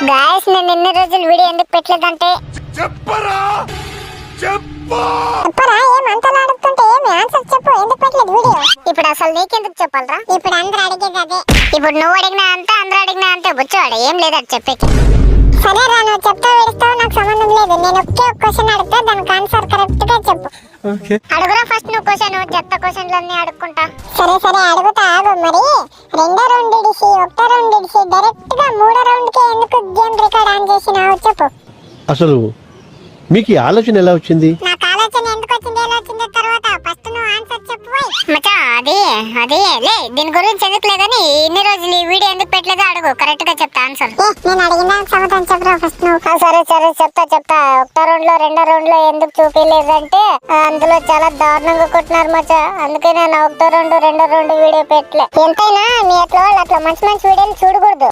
Guys నేను ఎన్ని రోజులు వీడియో ఎందుకు పెట్టలేదంటే చెప్పరా చెప్పు చెప్పరా ఏమంతలా అడుగుతుంటే ఏమి ఆన్సర్ చెప్పు ఎందుకు పెట్టలేదు వీడియో. ఇప్పుడు అసలు నీకెందుకు చెప్పాలరా? ఇప్పుడు అందరూ అడిగేది అదే. ఇప్పుడు నువ్వు అడిగినా అంతే అందరూ అడిగినా అంతే బుచ్చవాడు ఏం లేదని చెప్పేకి. సరే రా నువ్వు చెప్తావు ఏడుస్తావు నాకు సంబంధం లేదు. నేను ఒకే ఒక క్వశ్చన్ అడిగితే దానికి ఆన్సర్ కరెక్ట్ గా చెప్పు. అడుగురా ఫస్ట్ నువ్వు క్వశ్చన్ చెత్త క్వశ్చన్లన్నీ అడుక్కుంటా. సరే సరే అడుగుతా ఆగు. మరి రెండో రౌండ్ ఇడిసి ఒకటో రౌండ్ ఇడిసి డైరెక్ట్ గా మూడో రౌండ్ కి ఎందుకు గేమ్ రికార్డ్ ఆన్ చేసినావు చెప్పు. అసలు మీకు ఈ ఆలోచన ఎలా వచ్చింది? నాకు ఆలోచన ఎందుకు వచ్చింది ఎలా వచ్చిందో తర్వాత ఫస్ట్ నువ్వు ఆన్సర్ చెప్పు. మచా అది లే దీని గురించి ఎందుకు లేదని ఇన్ని రోజులు ఈ వీడియో ఎందుకు పెట్టలేదో అడుగు కరెక్ట్ గా చెప్తా ఆన్సర్. నేను అడిగిన సమాధానం చెప్పరా ఫస్ట్ నువ్వు. సరే సరే చెప్తా. ఒకటో రౌండ్ లో రెండో రౌండ్ లో ఎందుకు చూపించలేదంటే అందులో చాలా దారుణంగా కొట్టినారు మచా. అందుకే నేను ఒకటో రౌండ్ రెండో రౌండ్ వీడియో పెట్టలే. ఎంతైనా మీ అట్లా వాళ్ళు అట్లా మంచి మంచి వీడియోలు చూడకూడదు.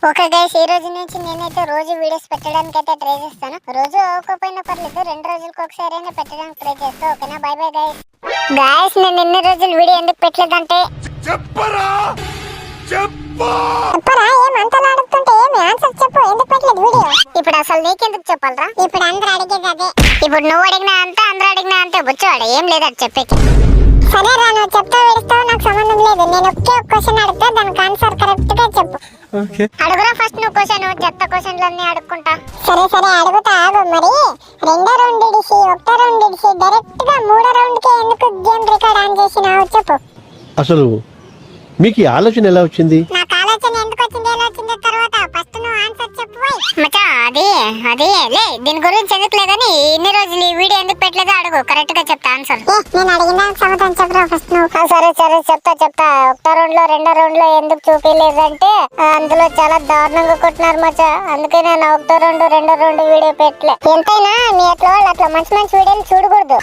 ఓకే గైస్ ఈ రోజు నుంచి నేనైతే రోజు వీడియోస్ పెట్టడానికి అయితే ట్రై చేస్తాను. రోజు ఒక్కపోయినా పర్లేదు 2 రోజులకు ఒకసారి అయినా పెట్టడానికి ట్రై చేస్తా. ఓకేనా బై బై గైస్ నేను ఎన్ని రోజులు వీడియో ఎందుకు పెట్టలేదంటే చెప్పరా ఏమంతలా అడుగుతుంటే ఏమి ఆన్సర్ చెప్పు ఎందుకు పెట్టలేదు వీడియో. ఇప్పుడు అసలు నీకెందుకు చెప్పాలరా? ఇప్పుడు అందరూ అడిగేది అదే. ఇప్పుడు నువ్వు అడిగినా అంతే అందరూ అడిగినా అంతే బుచ్చవాడు ఏం లేదని చెప్పేకి. సరే రా నువ్వు చెప్తావు ఏడుస్తావు నాకు సంబంధం లేదు. నేను ఒకే ఒక క్వశ్చన్ అడిగితే దానికి ఆన్సర్ కరెక్ట్ గా చెప్పు. అడుగురా ఫస్ట్ నువ్వు క్వశ్చన్ చెత్త క్వశ్చన్లన్నీ అడుక్కుంటా. సరే సరే అడుగుతా ఆగు. మరి రెండో రౌండ్ ఇడిసి ఒకటో రౌండ్ ఇడిసి డైరెక్ట్ గా మూడో రౌండ్ కి ఎందుకు గేమ్ రికార్డ్ ఆన్ చేసినావు చెప్పు. అసలు మీకు ఈ ఆలోచన ఎలా వచ్చింది? నాకు ఆలోచన ఎందుకు వచ్చింది ఎలా వచ్చిందో తర్వాత ఫస్ట్ నువ్వు ఆన్సర్ చెప్పు. మచా అది లే దీని గురించి ఎందుకు లేదని ఇన్ని రోజులు ఈ వీడియో ఎందుకు పెట్టలేదో అడుగు కరెక్ట్ గా చెప్తా ఆన్సర్. నేను అడిగిన సమాధానం చెప్పరా ఫస్ట్ నువ్వు. సరే చెప్తా. ఒకటో రౌండ్ లో రెండో రౌండ్ లో ఎందుకు చూపించలేదంటే అందులో చాలా దారుణంగా కొట్టినారు మచా. అందుకే నేను ఒకటో రౌండ్ రెండో రౌండ్ వీడియో పెట్టలే. ఎంతైనా మీ అట్లా వాళ్ళు అట్లా మంచి మంచి వీడియోలు చూడకూడదు.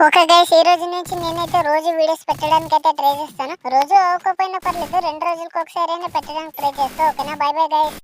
ఓకే గైస్ ఈ రోజు నుంచి నేనైతే రోజు వీడియోస్ పెట్టడానికి అయితే ట్రై చేస్తాను. రోజు ఒక్కపోయినా పర్లేదు 2 రోజులకు ఒకసారి అయినా పెట్టడానికి ట్రై చేస్తా. ఓకేనా బై బై గైస్.